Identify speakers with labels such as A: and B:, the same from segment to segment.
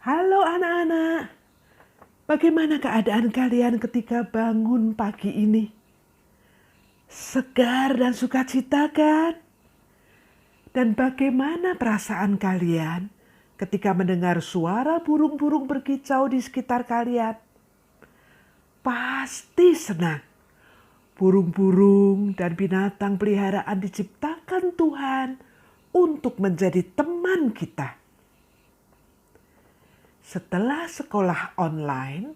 A: Halo anak-anak, bagaimana keadaan kalian ketika bangun pagi ini? Segar dan sukacita kan? Dan bagaimana perasaan kalian ketika mendengar suara burung-burung berkicau di sekitar kalian? Pasti senang. Burung-burung dan binatang peliharaan diciptakan Tuhan untuk menjadi teman kita. Setelah sekolah online,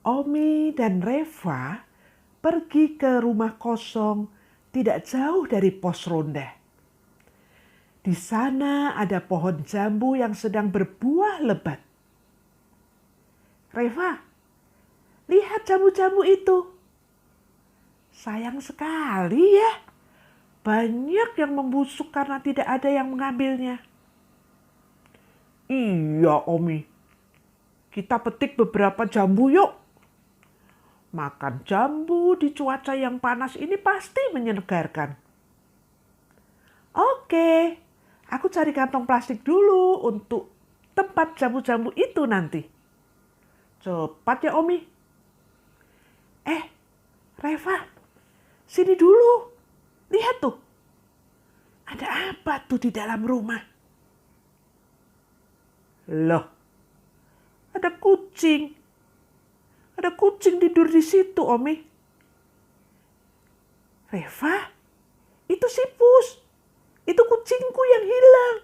A: Omi dan Reva pergi ke rumah kosong tidak jauh dari pos ronda. Di sana ada pohon jambu yang sedang berbuah lebat. Reva, lihat jambu-jambu itu. Sayang sekali ya, banyak yang membusuk karena tidak ada yang mengambilnya. Iya, Omi. Kita petik beberapa jambu yuk. Makan jambu di cuaca yang panas ini pasti menyegarkan. Oke, aku cari kantong plastik dulu untuk tempat jambu-jambu itu nanti. Cepat ya, Omi. Reva, sini dulu. Lihat tuh. Ada apa tuh di dalam rumah? Loh, ada kucing. Ada kucing tidur di situ, Omi. Reva, itu si Pus. Itu kucingku yang hilang.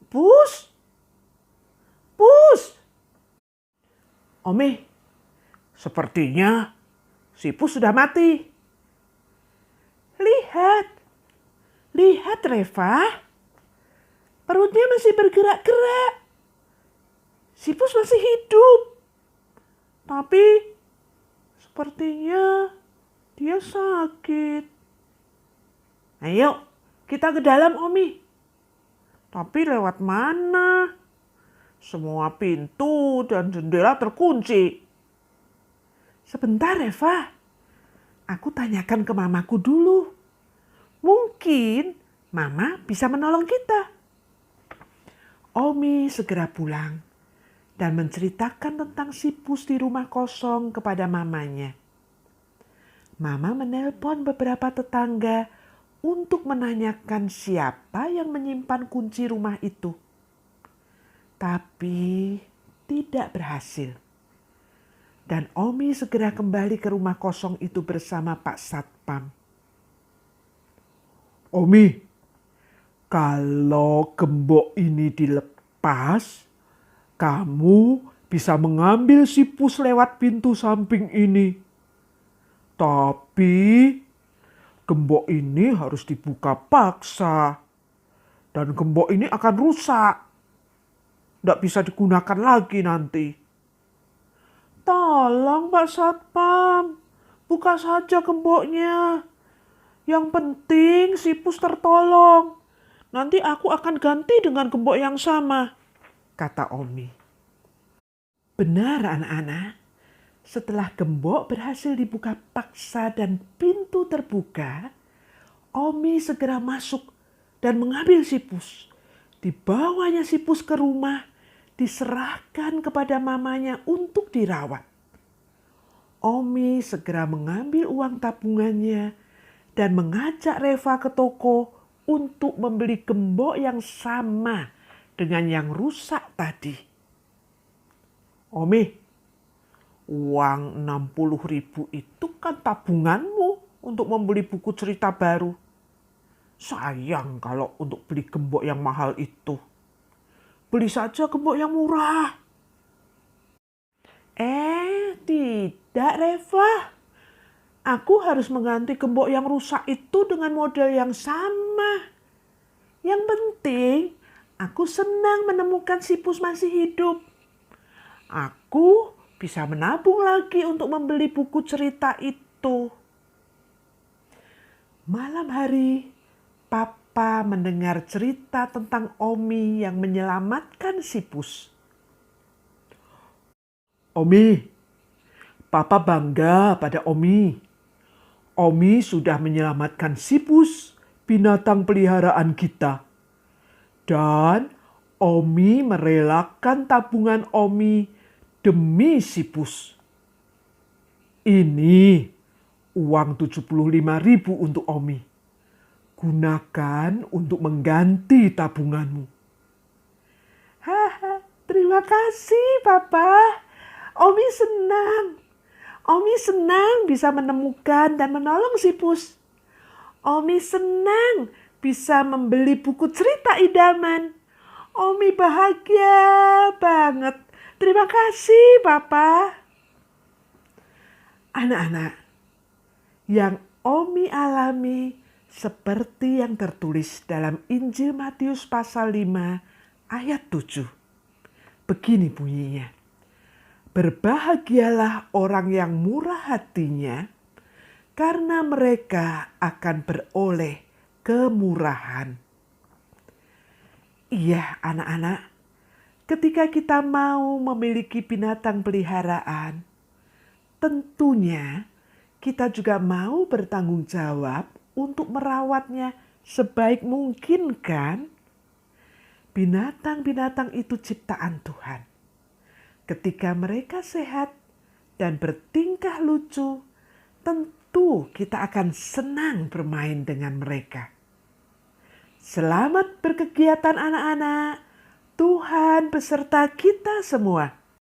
A: Pus. Pus. Omi, sepertinya si Pus sudah mati. Lihat. Lihat, Reva. Perutnya masih bergerak-gerak. Si Pus masih hidup. Tapi sepertinya dia sakit. Ayo, kita ke dalam, Omi. Tapi lewat mana? Semua pintu dan jendela terkunci. Sebentar, Reva. Aku tanyakan ke mamaku dulu. Mungkin mama bisa menolong kita. Omi segera pulang dan menceritakan tentang si Pus di rumah kosong kepada mamanya. Mama menelpon beberapa tetangga untuk menanyakan siapa yang menyimpan kunci rumah itu. Tapi tidak berhasil. Dan Omi segera kembali ke rumah kosong itu bersama Pak Satpam. Omi, kalau gembok ini dilepas, kamu bisa mengambil si Pus lewat pintu samping ini. Tapi gembok ini harus dibuka paksa. Dan gembok ini akan rusak. Tidak bisa digunakan lagi nanti. Tolong Pak Satpam, buka saja gemboknya. Yang penting si Pus tertolong. Nanti aku akan ganti dengan gembok yang sama, kata Omi. Benar anak-anak, setelah gembok berhasil dibuka paksa dan pintu terbuka, Omi segera masuk dan mengambil si Pus. Dibawanya si Pus ke rumah, diserahkan kepada mamanya untuk dirawat. Omi segera mengambil uang tabungannya dan mengajak Reva ke toko untuk membeli gembok yang sama dengan yang rusak tadi. Omi, uang 60.000 itu kan tabunganmu untuk membeli buku cerita baru. Sayang kalau untuk beli gembok yang mahal itu. Beli saja gembok yang murah. Tidak Reva. Aku harus mengganti gembok yang rusak itu dengan model yang sama. Yang penting, aku senang menemukan si Pus masih hidup. Aku bisa menabung lagi untuk membeli buku cerita itu. Malam hari, Papa mendengar cerita tentang Omi yang menyelamatkan si Pus. Omi, Papa bangga pada Omi. Omi sudah menyelamatkan si Pus, binatang peliharaan kita. Dan Omi merelakan tabungan Omi demi Sipus. Ini uang 75.000 untuk Omi. Gunakan untuk mengganti tabunganmu. Haha, terima kasih Papa. Omi senang. Omi senang bisa menemukan dan menolong Sipus. Omi senang bisa membeli buku cerita idaman. Omi bahagia banget. Terima kasih, Papa. Anak-anak, yang Omi alami seperti yang tertulis dalam Injil Matius pasal 5 ayat 7. Begini bunyinya. Berbahagialah orang yang murah hatinya, karena mereka akan beroleh kemurahan. Iya, anak-anak, ketika kita mau memiliki binatang peliharaan, tentunya kita juga mau bertanggung jawab untuk merawatnya sebaik mungkin, kan? Binatang-binatang itu ciptaan Tuhan. Ketika mereka sehat dan bertingkah lucu, tentu kita akan senang bermain dengan mereka. Selamat berkegiatan anak-anak. Tuhan beserta kita semua.